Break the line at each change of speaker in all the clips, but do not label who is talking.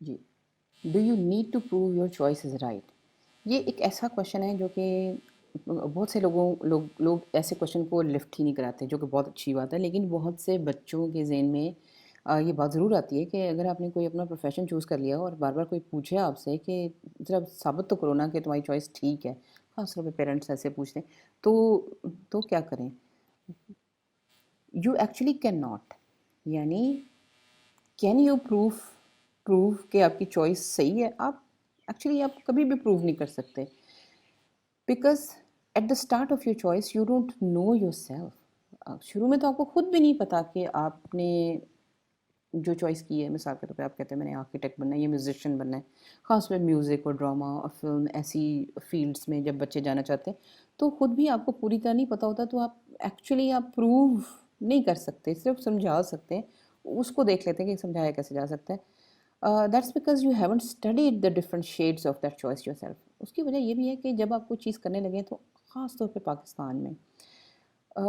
G, do you need to prove your choice is right? یہ ایک ایسا question ہے جو کہ بہت سے لوگ ایسے کویشچن کو لفٹ ہی نہیں کراتے، جو کہ بہت اچھی بات ہے، لیکن بہت سے بچوں کے ذہن میں یہ بات ضرور آتی ہے کہ اگر آپ نے کوئی اپنا پروفیشن چوز کر لیا اور بار بار کوئی پوچھے آپ سے کہ ذرا ثابت تو کرو نا کہ تمہاری چوائس ٹھیک ہے، خاص طور پہ پیرنٹس ایسے پوچھتے ہیں، تو کیا کریں؟ یو ایکچولی کین ناٹ، یعنی کین یو پروف کہ آپ کی چوائس صحیح ہے؟ آپ کبھی بھی پروو نہیں کر سکتے، because at the start of your choice you don't know yourself. شروع میں تو آپ کو خود بھی نہیں پتا کہ آپ نے جو چوائس کی ہے. مثال کے طور پہ آپ کہتے ہیں میں نے آرکیٹیکٹ بننا ہے یا میوزیشین بننا ہے، خاص طور پہ میوزک اور ڈراما اور فلم ایسی فیلڈس میں جب بچے جانا چاہتے ہیں تو خود بھی آپ کو پوری طرح نہیں پتا ہوتا، تو آپ پروو نہیں کر سکتے، صرف سمجھا سکتے ہیں. اس کو دیکھ لیتے ہیں کہ سمجھایا کیسے جا سکتا ہے. That's because you haven't studied the different shades of that choice yourself. اس کی وجہ یہ بھی ہے کہ جب آپ کوئی چیز کرنے لگیں تو خاص طور پہ پاکستان میں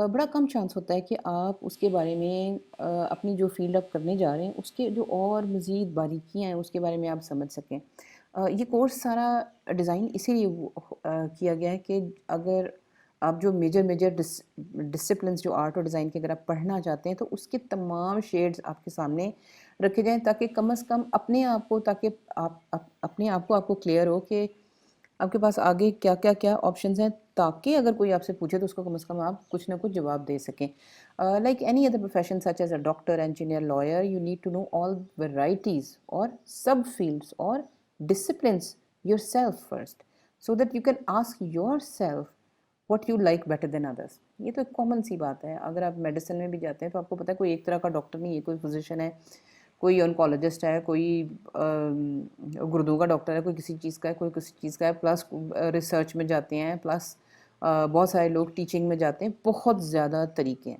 بڑا کم چانس ہوتا ہے کہ آپ اس کے بارے میں اپنی جو فیلڈ آپ کرنے جا رہے ہیں اس کے جو اور مزید باریکیاں ہیں اس کے بارے میں آپ سمجھ سکیں. یہ کورس سارا ڈیزائن اسی لیے کیا گیا ہے کہ اگر آپ جو میجر ڈسپلنس جو آرٹ اور ڈیزائن کے اگر آپ پڑھنا چاہتے ہیں تو اس کے تمام شیڈز آپ کے سامنے رکھے جائیں، تاکہ کم از کم اپنے آپ کو آپ کو کلیئر ہو کہ آپ کے پاس آگے کیا آپشنز ہیں، تاکہ اگر کوئی آپ سے پوچھے تو اس کو کم از کم آپ کچھ نہ کچھ جواب دے سکیں. Like any other profession such as a doctor, engineer, lawyer, you need to know all varieties اور سب فیلڈس اور disciplines yourself first, so that you can ask yourself what you like better than others. یہ تو ایک common سی بات ہے. اگر آپ میڈیسن میں بھی جاتے ہیں تو آپ کو پتہ ہے کوئی ایک طرح کا ڈاکٹر نہیں ہے، کوئی فزیشین ہے، کوئی آنکولوجسٹ ہے، کوئی گردوں کا ڈاکٹر ہے، کوئی کسی چیز کا ہے، کوئی کسی چیز کا ہے، پلس ریسرچ میں جاتے ہیں، پلس بہت سارے لوگ ٹیچنگ میں جاتے ہیں. بہت زیادہ طریقے ہیں.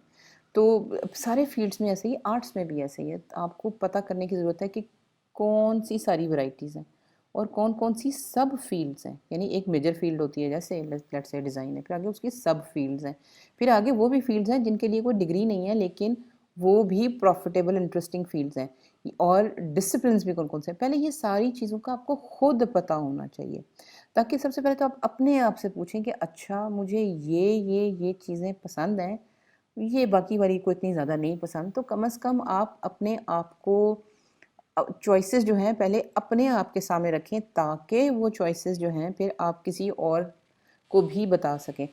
تو سارے فیلڈس میں ایسے ہی، آرٹس میں بھی ایسے ہی ہے. آپ کو پتہ کرنے کی ضرورت ہے کہ کون سی ساری ورائٹیز ہیں اور کون سی سب فیلڈز ہیں. یعنی ایک میجر فیلڈ ہوتی ہے جیسے لیٹ سے ڈیزائن ہے، پھر آگے اس کی سب فیلڈز ہیں، پھر آگے وہ بھی فیلڈز ہیں جن کے لیے کوئی ڈگری نہیں ہے لیکن وہ بھی پروفیٹیبل انٹرسٹنگ فیلڈز ہیں، اور ڈسپلنس بھی کون سے ہیں. پہلے یہ ساری چیزوں کا آپ کو خود پتہ ہونا چاہیے، تاکہ سب سے پہلے تو آپ اپنے آپ سے پوچھیں کہ اچھا مجھے یہ چیزیں پسند ہیں، یہ باقی والی کو اتنی زیادہ نہیں پسند. تو کم از کم آپ اپنے آپ کو چوائسیز جو ہیں پہلے اپنے آپ کے سامنے رکھیں، تاکہ وہ چوائسیز جو ہیں پھر آپ کسی اور کو بھی بتا سکیں.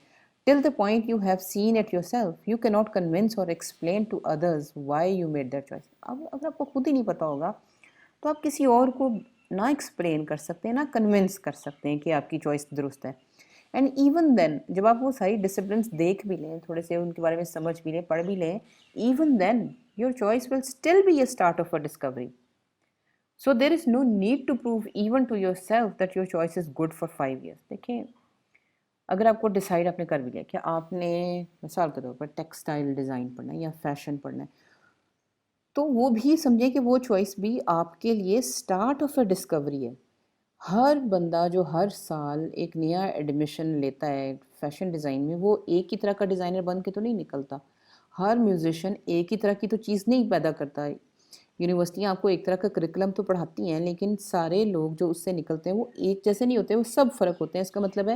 Till the point you have seen it yourself, you cannot convince or explain to others why you made that choice. اب اگر آپ کو خود ہی نہیں پتا ہوگا تو آپ کسی اور کو نہ ایکسپلین کر سکتے ہیں، نہ کنونس کر سکتے ہیں کہ آپ کی چوائس درست ہے. اینڈ ایون دین جب آپ وہ ساری ڈسپلنس دیکھ بھی لیں، تھوڑے سے ان کے بارے میں سمجھ بھی لیں، پڑھ بھی لیں، even then your choice will still be a start of a discovery. So there is no need to prove even to yourself that your choice is good for 5 years. دیکھیں اگر آپ کو ڈیسائیڈ آپ نے کر بھی لیا کہ آپ نے مثال کے طور پر ٹیکسٹائل ڈیزائن پڑھنا ہے یا فیشن پڑھنا ہے، تو وہ بھی سمجھیں کہ وہ چوائس بھی آپ کے لیے اسٹارٹ آف اے ڈسکوری ہے. ہر بندہ جو ہر سال ایک نیا ایڈمیشن لیتا ہے فیشن ڈیزائن میں، وہ ایک ہی طرح کا ڈیزائنر بن کے تو نہیں نکلتا. ہر میوزیشین ایک ہی طرح کی تو چیز نہیں پیدا کرتا. یونیورسٹیاں آپ کو ایک طرح کا کریکلم تو پڑھاتی ہیں، لیکن سارے لوگ جو اس سے نکلتے ہیں وہ ایک جیسے نہیں ہوتے، وہ سب فرق ہوتے ہیں. اس کا مطلب ہے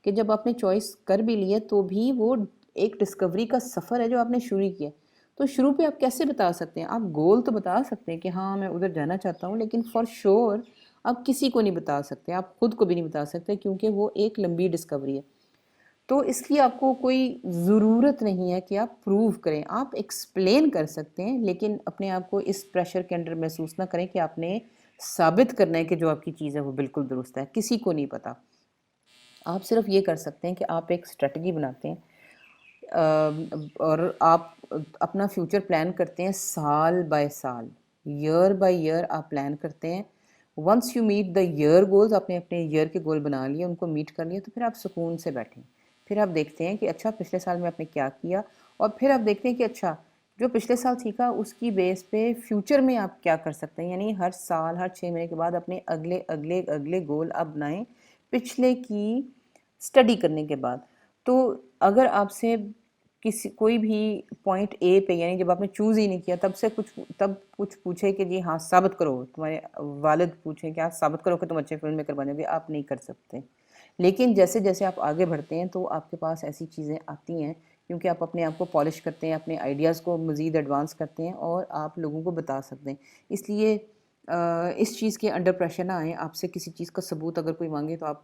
کہ جب آپ نے چوائس کر بھی لی ہے تو بھی وہ ایک ڈسکوری کا سفر ہے جو آپ نے شروع کیا. تو شروع پہ آپ کیسے بتا سکتے ہیں؟ آپ گول تو بتا سکتے ہیں کہ ہاں میں ادھر جانا چاہتا ہوں، لیکن فار شور آپ کسی کو نہیں بتا سکتے، آپ خود کو بھی نہیں بتا سکتے، کیونکہ وہ ایک لمبی ڈسکوری ہے. تو اس لیے آپ کو کوئی ضرورت نہیں ہے کہ آپ پروو کریں. آپ ایکسپلین کر سکتے ہیں، لیکن اپنے آپ کو اس پریشر کے انڈر محسوس نہ کریں کہ آپ نے ثابت کرنا ہے کہ جو آپ کی چیز ہے وہ بالکل درست ہے. کسی کو نہیں پتا. آپ صرف یہ کر سکتے ہیں کہ آپ ایک اسٹریٹجی بناتے ہیں اور آپ اپنا فیوچر پلان کرتے ہیں سال بائی سال، ایئر بائی ایئر آپ پلان کرتے ہیں. Once you meet the year goals, آپ نے اپنے ایئر کے گول بنا لیے، ان کو میٹ کر لیا، تو پھر آپ سکون سے بیٹھیں. پھر آپ دیکھتے ہیں کہ اچھا پچھلے سال میں آپ نے کیا کیا، اور پھر آپ دیکھتے ہیں کہ اچھا جو پچھلے سال سیکھا اس کی بیس پہ فیوچر میں آپ کیا کر سکتے ہیں. یعنی ہر سال ہر 6 مہینے کے بعد اپنے اگلے گول آپ بنائیں پچھلے کی اسٹڈی کرنے کے بعد. تو اگر آپ سے کسی کوئی بھی پوائنٹ اے پہ، یعنی جب آپ نے چوز ہی نہیں کیا تب کچھ پوچھے کہ جی ہاں ثابت کرو، تمہارے والد پوچھیں کہ آپ ثابت کرو کہ تم اچھے فلم میکر بنو گے، آپ نہیں کر سکتے. لیکن جیسے جیسے آپ آگے بڑھتے ہیں تو آپ کے پاس ایسی چیزیں آتی ہیں، کیونکہ آپ اپنے آپ کو پالش کرتے ہیں، اپنے آئیڈیاز کو مزید ایڈوانس کرتے ہیں اور آپ لوگوں کو بتا سکتے ہیں. اس لیے اس چیز کے انڈر پریشر نہ آئیں. آپ سے کسی چیز کا ثبوت اگر کوئی مانگے تو آپ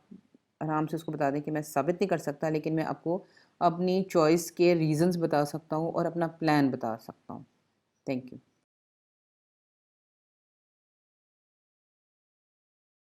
آرام سے اس کو بتا دیں کہ میں ثابت نہیں کر سکتا، لیکن میں آپ کو اپنی چوائس کے ریزنز بتا سکتا ہوں اور اپنا پلان بتا سکتا ہوں. Thank you.